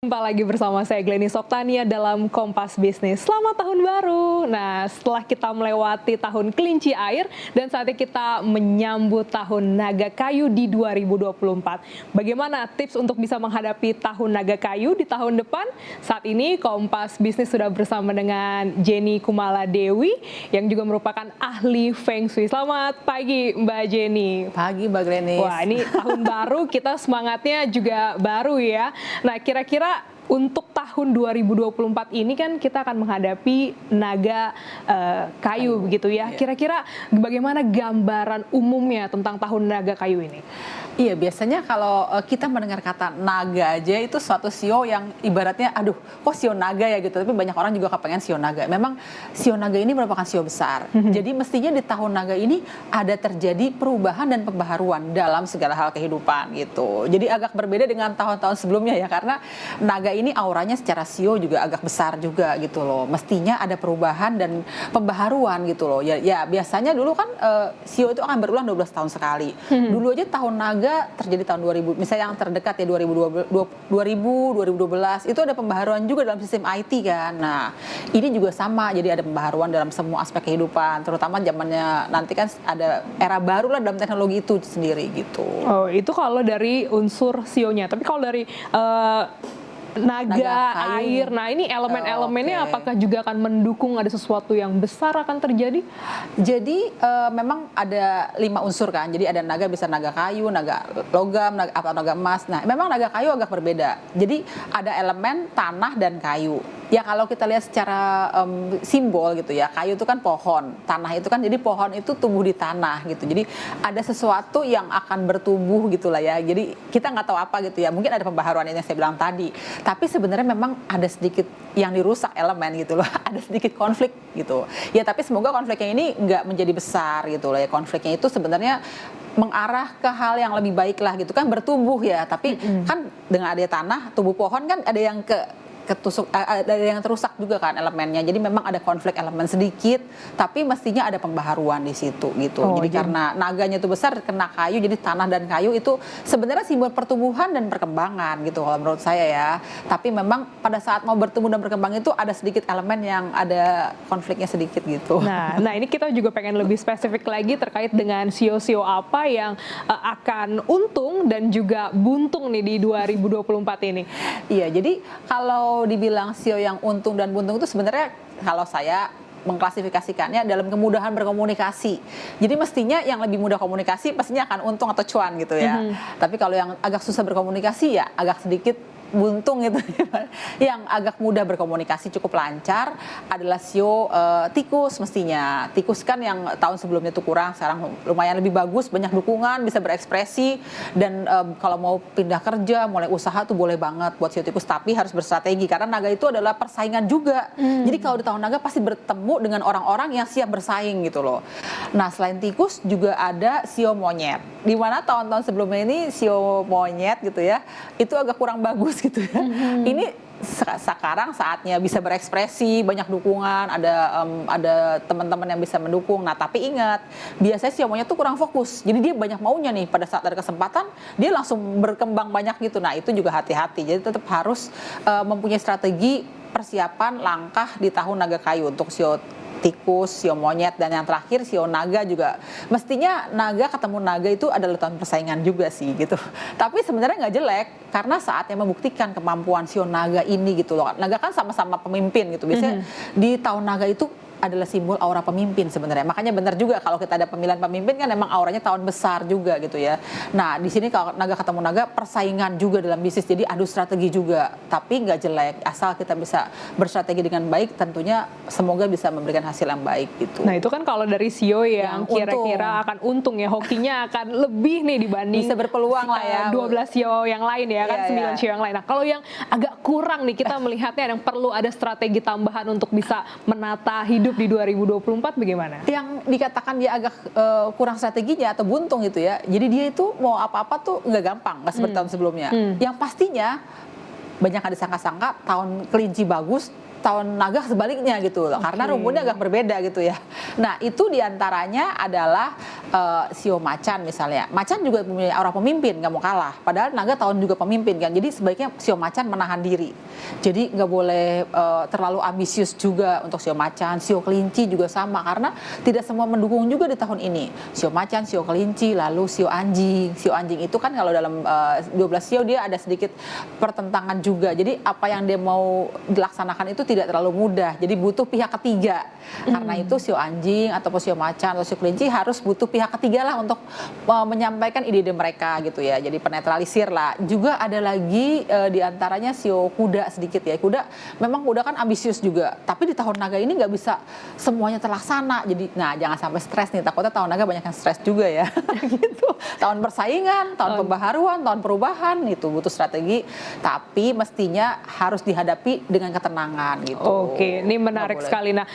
Jumpa lagi bersama saya Glenny Soktania dalam Kompas Bisnis. Selamat tahun baru. Nah, setelah kita melewati tahun kelinci air dan saatnya kita menyambut tahun naga kayu di 2024. Bagaimana tips untuk bisa menghadapi tahun naga kayu di tahun depan? Saat ini Kompas Bisnis sudah bersama dengan Jenny Kumala Dewi yang juga merupakan ahli Feng Shui. Selamat pagi Mbak Jenny. Pagi Mbak Glenny. Wah, ini tahun baru, kita semangatnya juga baru ya. Nah, kira-kira untuk tahun 2024 ini kan kita akan menghadapi naga kayu begitu ya. Kira-kira bagaimana gambaran umumnya tentang tahun naga kayu ini? Iya, biasanya kalau kita mendengar kata naga aja itu suatu sio yang ibaratnya aduh kok sio naga ya gitu. Tapi banyak orang juga kepengen sio naga. Memang sio naga ini merupakan sio besar. Jadi mestinya di tahun naga ini ada terjadi perubahan dan pembaharuan dalam segala hal kehidupan gitu. Jadi agak berbeda dengan tahun-tahun sebelumnya ya, karena naga ini auranya secara sio juga agak besar juga gitu loh. Mestinya ada perubahan dan pembaharuan gitu loh. Ya biasanya dulu kan sio itu akan berulang 12 tahun sekali. Dulu aja tahun naga terjadi tahun 2000, misalnya yang terdekat ya 2012, itu ada pembaharuan juga dalam sistem IT kan. Nah, ini juga sama, jadi ada pembaharuan dalam semua aspek kehidupan, terutama zamannya nanti kan ada era baru lah dalam teknologi itu sendiri gitu. Oh, itu kalau dari unsur sionya. Tapi kalau dari naga air, nah ini elemen-elemennya apakah juga akan mendukung ada sesuatu yang besar akan terjadi? Jadi memang ada 5 unsur kan, jadi ada naga, bisa naga kayu, naga logam, atau naga emas. Nah memang naga kayu agak berbeda, jadi ada elemen tanah dan kayu. Ya kalau kita lihat secara simbol gitu ya, kayu itu kan pohon, tanah itu kan jadi pohon itu tumbuh di tanah gitu. Jadi ada sesuatu yang akan bertumbuh gitulah ya. Jadi kita nggak tahu apa gitu ya. Mungkin ada pembaharuan yang saya bilang tadi. Tapi sebenarnya memang ada sedikit yang dirusak elemen gitu loh. Ada sedikit konflik gitu. Ya tapi semoga konfliknya ini nggak menjadi besar gitu loh ya. Konfliknya itu sebenarnya mengarah ke hal yang lebih baik lah gitu kan, bertumbuh ya. Tapi kan dengan ada tanah, tumbuh pohon kan ada yang ketusuk, ada yang terusak juga kan elemennya. Jadi memang ada konflik elemen sedikit, tapi mestinya ada pembaharuan di situ gitu. Jadi karena naganya itu besar, kena kayu, jadi tanah dan kayu itu sebenarnya simbol pertumbuhan dan perkembangan gitu kalau menurut saya ya. Tapi memang pada saat mau bertumbuh dan berkembang itu ada sedikit elemen yang ada konfliknya sedikit gitu. Nah ini kita juga pengen lebih spesifik lagi terkait dengan sio-sio apa yang akan untung dan juga buntung nih di 2024 ini. Iya, jadi kalau dibilang sio yang untung dan buntung itu sebenarnya kalau saya mengklasifikasikannya dalam kemudahan berkomunikasi. Jadi mestinya yang lebih mudah komunikasi pastinya akan untung atau cuan gitu ya. Tapi kalau yang agak susah berkomunikasi ya agak sedikit buntung gitu. Yang agak mudah berkomunikasi cukup lancar adalah sio tikus mestinya. Tikus kan yang tahun sebelumnya tuh kurang, sekarang lumayan lebih bagus, banyak dukungan, bisa berekspresi, dan kalau mau pindah kerja, mulai usaha tuh boleh banget buat sio tikus, tapi harus berstrategi karena naga itu adalah persaingan juga. Jadi kalau di tahun naga pasti bertemu dengan orang-orang yang siap bersaing gitu loh. Nah, selain tikus juga ada sio monyet. Di mana tahun-tahun sebelumnya ini sio monyet gitu ya, itu agak kurang bagus gitu ya. Ini sekarang saatnya bisa berekspresi, banyak dukungan, ada teman-teman yang bisa mendukung. Nah tapi ingat, biasanya sio monyet tuh kurang fokus, jadi dia banyak maunya nih, pada saat ada kesempatan dia langsung berkembang banyak gitu. Nah itu juga hati-hati, jadi tetap harus mempunyai strategi persiapan langkah di tahun naga kayu untuk sio tikus, sio monyet, dan yang terakhir sio naga juga. Mestinya naga ketemu naga itu adalah tahun persaingan juga sih gitu. Tapi sebenarnya nggak jelek karena saatnya membuktikan kemampuan sio naga ini gitu loh. Naga kan sama-sama pemimpin gitu. Biasanya di tahun naga itu adalah simbol aura pemimpin sebenarnya. Makanya benar juga kalau kita ada pemilihan pemimpin kan emang auranya tahun besar juga gitu ya. Nah di sini kalau naga ketemu naga persaingan juga dalam bisnis, jadi adu strategi juga. Tapi nggak jelek asal kita bisa berstrategi dengan baik, tentunya semoga bisa memberikan hasil yang baik gitu. Nah itu kan kalau dari sio yang kira-kira akan untung ya, hokinya akan lebih nih dibanding bisa berpeluang lah ya 12 sio yang lain ya kan, 9 sio yang lain. Nah kalau yang agak kurang nih, kita melihatnya yang perlu ada strategi tambahan untuk bisa menata hidup di 2024 bagaimana? Yang dikatakan dia agak kurang strateginya atau buntung gitu ya. Jadi dia itu mau apa-apa tuh nggak gampang, nggak seperti tahun sebelumnya. Yang pastinya banyak yang disangka-sangka tahun kelinci bagus, tahun naga sebaliknya gitu loh, karena rumputnya agak berbeda gitu ya. Nah itu diantaranya adalah sio macan misalnya. Macan juga punya aura pemimpin, nggak mau kalah. Padahal naga tahun juga pemimpin kan. Jadi sebaiknya sio macan menahan diri. Jadi nggak boleh terlalu ambisius juga untuk sio macan. Sio kelinci juga sama, karena tidak semua mendukung juga di tahun ini. Sio macan, sio kelinci, lalu sio anjing. Sio anjing itu kan kalau dalam 12 sio dia ada sedikit pertentangan juga. Jadi apa yang dia mau dilaksanakan itu tidak terlalu mudah. Jadi butuh pihak ketiga. Karena itu sio anjing ataupun sio macan atau sio kelinci harus butuh pihak ketiga lah untuk menyampaikan ide-ide mereka gitu ya. Jadi penetralisir lah. Juga ada lagi diantaranya sio kuda sedikit ya. Memang kuda kan ambisius juga. Tapi di tahun naga ini nggak bisa semuanya terlaksana. Jadi jangan sampai stres nih. Takutnya tahun naga banyak yang stres juga ya. Gitu. Tahun persaingan, tahun pembaharuan, tahun perubahan itu butuh strategi. Tapi mestinya harus dihadapi dengan ketenangan gitu. Oke, ini menarik sekali. Nah,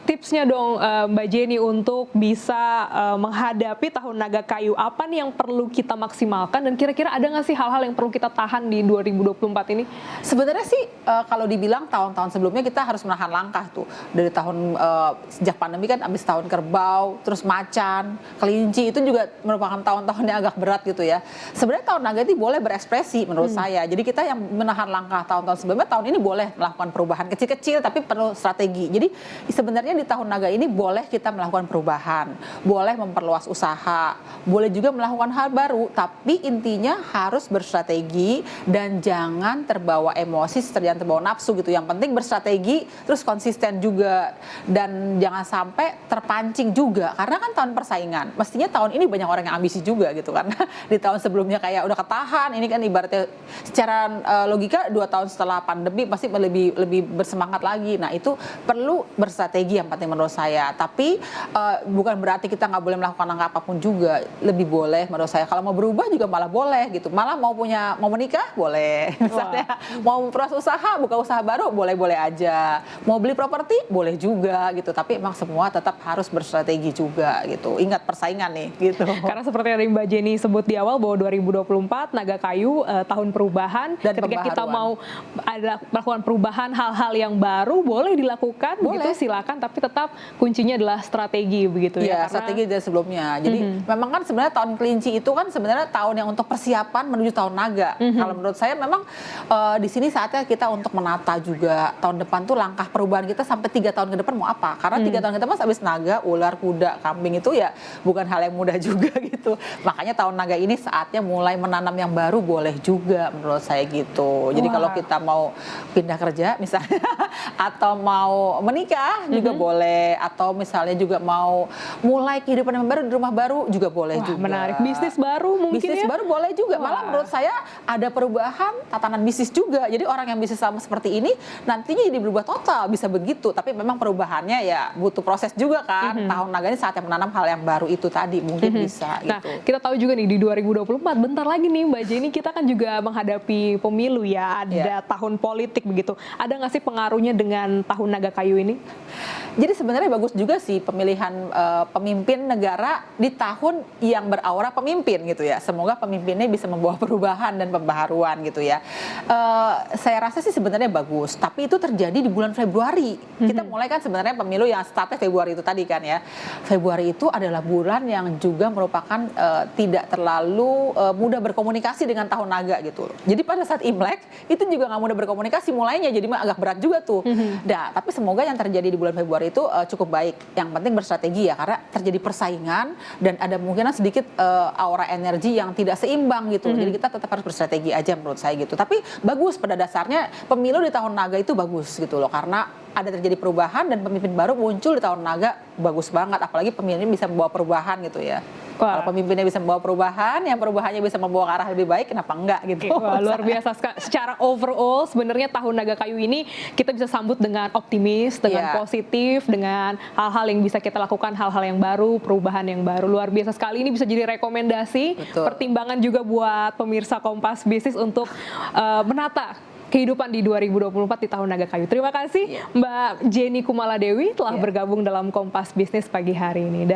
tipsnya dong Mbak Jenny untuk bisa menghadapi tahun naga kayu, apa nih yang perlu kita maksimalkan dan kira-kira ada nggak sih hal-hal yang perlu kita tahan di 2024 ini? Sebenarnya sih kalau dibilang tahun-tahun sebelumnya kita harus menahan langkah tuh. Dari tahun sejak pandemi kan habis tahun kerbau, terus macan, kelinci itu juga merupakan tahun-tahun yang agak berat gitu ya. Sebenarnya tahun naga itu boleh berekspresi menurut saya. Jadi kita yang menahan langkah tahun-tahun sebelumnya, tahun ini boleh melakukan perubahan kecil-kecil tapi perlu strategi. Jadi sebenarnya di tahun naga ini boleh kita melakukan perubahan, boleh memperluas usaha, boleh juga melakukan hal baru, tapi intinya harus berstrategi dan jangan terbawa emosi, jangan terbawa nafsu gitu. Yang penting berstrategi, terus konsisten juga, dan jangan sampai terpancing juga, karena kan tahun persaingan. Mestinya tahun ini banyak orang yang ambisi juga gitu, karena di tahun sebelumnya kayak udah ketahan, ini kan ibaratnya secara logika 2 tahun setelah pandemi pasti lebih bersemangat lagi. Nah itu perlu berstrategi yang penting menurut saya. Tapi bukan berarti kita nggak boleh melakukan langkah apapun juga. Lebih boleh menurut saya. Kalau mau berubah juga malah boleh gitu. Malah mau menikah boleh. Misalnya mau memperluas usaha, buka usaha baru boleh-boleh aja. Mau beli properti boleh juga gitu. Tapi emang semua tetap harus berstrategi juga gitu. Ingat persaingan nih gitu. Karena seperti yang Mbak Jenny sebut di awal bahwa 2024 naga kayu tahun perubahan, dan ketika kita mau melakukan perubahan hal-hal yang baru boleh dilakukan begitu, silakan, tapi tetap kuncinya adalah strategi begitu ya. Karena strategi dari sebelumnya. Jadi memang kan sebenarnya tahun kelinci itu kan sebenarnya tahun yang untuk persiapan menuju tahun naga. Kalau menurut saya memang di sini saatnya kita untuk menata juga tahun depan tuh langkah perubahan kita sampai 3 tahun ke depan mau apa. Karena 3 tahun ke depan habis naga, ular, kuda, kambing itu ya bukan hal yang mudah juga gitu. Makanya tahun naga ini saatnya mulai menanam yang baru boleh juga menurut saya gitu. Jadi kalau kita mau pindah kerja misalnya atau mau menikah juga boleh, atau misalnya juga mau mulai kehidupan yang baru di rumah baru juga boleh juga. Menarik. Bisnis baru mungkin bisnis baru boleh juga. Malah menurut saya ada perubahan tatanan bisnis juga. Jadi orang yang bisnis sama seperti ini nantinya jadi berubah total, bisa begitu. Tapi memang perubahannya ya butuh proses juga kan. Tahun naga ini saatnya menanam hal yang baru itu tadi mungkin bisa Nah, gitu. kita tahu juga nih di 2024 bentar lagi nih Mbak Jenny, kita kan juga menghadapi pemilu ya, ada tahun politik begitu. Ada nggak sih pengaruhnya dengan tahun naga kayu ini? Jadi sebenarnya bagus juga sih pemilihan pemimpin negara di tahun yang beraura pemimpin gitu ya. Semoga pemimpinnya bisa membawa perubahan dan pembaharuan gitu ya. Saya rasa sih sebenarnya bagus, tapi itu terjadi di bulan Februari. Kita mulai kan sebenarnya pemilu yang startnya Februari itu tadi kan ya. Februari itu adalah bulan yang juga merupakan tidak terlalu mudah berkomunikasi dengan tahun naga gitu. Jadi pada saat Imlek itu juga nggak mudah berkomunikasi mulainya, jadi agak berat juga tuh. Nah, tapi semoga yang terjadi di bulan Februari itu cukup baik. Yang penting berstrategi ya, karena terjadi persaingan dan ada kemungkinan sedikit aura energi yang tidak seimbang gitu. Jadi kita tetap harus berstrategi aja menurut saya gitu. Tapi bagus pada dasarnya pemilu di tahun naga itu bagus gitu loh, karena ada terjadi perubahan dan pemimpin baru muncul di tahun naga, bagus banget. Apalagi pemimpin bisa membawa perubahan gitu ya. Kalau pemimpinnya bisa membawa perubahan, yang perubahannya bisa membawa ke arah lebih baik, kenapa enggak gitu. Wah, luar biasa. Secara overall sebenarnya tahun naga kayu ini kita bisa sambut dengan optimis, dengan positif, dengan hal-hal yang bisa kita lakukan, hal-hal yang baru, perubahan yang baru. Luar biasa sekali, ini bisa jadi rekomendasi, pertimbangan juga buat pemirsa Kompas Bisnis untuk menata kehidupan di 2024 di tahun naga kayu. Terima kasih Mbak Jenny Kumaladewi telah bergabung dalam Kompas Bisnis pagi hari ini.